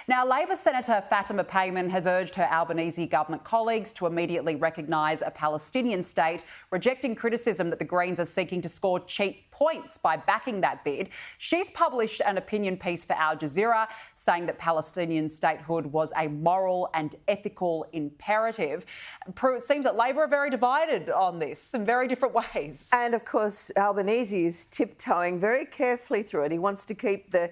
Now, Labor Senator Fatima Payman has urged her Albanese government colleagues to immediately recognise a Palestinian state, rejecting criticism that the Greens are seeking to score cheap points by backing that bid. She's published an opinion piece for Al Jazeera saying that Palestinian statehood was a moral and ethical imperative. Prue, it seems that Labor are very divided on this in very different ways. And of course, Albanese is tiptoeing very carefully through it. He wants to keep the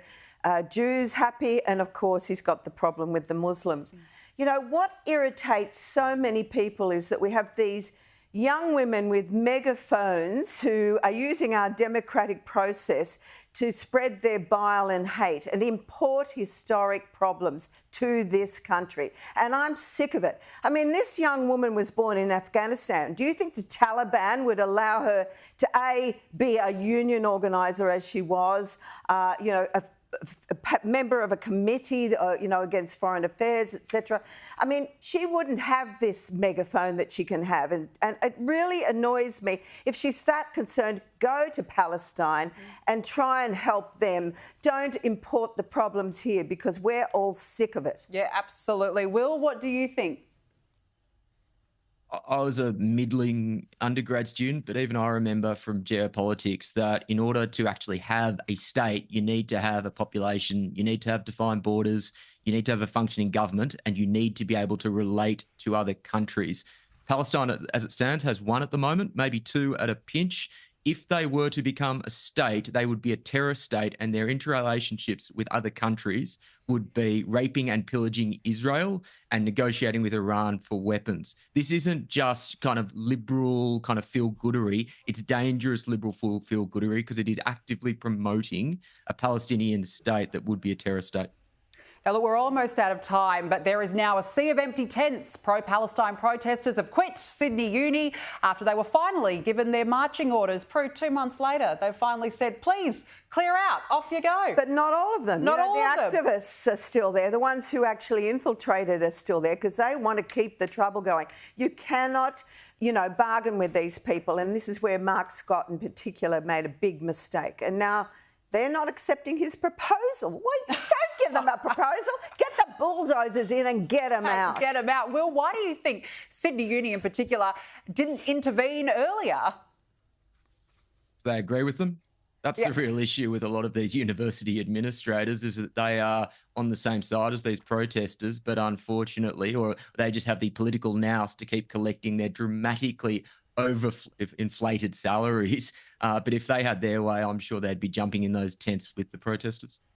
Jews happy, and of course he's got the problem with the Muslims. You know, what irritates so many people is that we have these young women with megaphones who are using our democratic process to spread their bile and hate and import historic problems to this country. And I'm sick of it. I mean, this young woman was born in Afghanistan. Do you think the Taliban would allow her to, A, be a union organiser as she was, a member of a committee, against foreign affairs, etc. I mean, she wouldn't have this megaphone that she can have. And it really annoys me. If she's that concerned, go to Palestine and try and help them. Don't import the problems here because we're all sick of it. Yeah, absolutely. Will, what do you think? I was a middling undergrad student, but even I remember from geopolitics that in order to actually have a state, you need to have a population, you need to have defined borders, you need to have a functioning government, and you need to be able to relate to other countries. Palestine, as it stands, has one at the moment, maybe two at a pinch. If they were to become a state, they would be a terror state, and their interrelationships with other countries would be raping and pillaging Israel and negotiating with Iran for weapons. This isn't just kind of liberal, kind of feel-goodery. It's dangerous liberal feel-goodery because it is actively promoting a Palestinian state that would be a terror state. Now, look, we're almost out of time, but there is now a sea of empty tents. Pro-Palestine protesters have quit Sydney Uni after they were finally given their marching orders. Prue, 2 months later, they finally said, please, clear out, off you go. But not all of them. Not all of them. The activists are still there. The ones who actually infiltrated are still there because they want to keep the trouble going. You cannot, bargain with these people. And this is where Mark Scott in particular made a big mistake. And now they're not accepting his proposal. Wait, don't give them a proposal. Get the bulldozers in and get them out. Get them out. Will, why do you think Sydney Uni in particular didn't intervene earlier? They agree with them. That's the real issue with a lot of these university administrators is that they are on the same side as these protesters, but unfortunately, or they just have the political nous to keep collecting their dramatically inflated salaries. But if they had their way, I'm sure they'd be jumping in those tents with the protesters.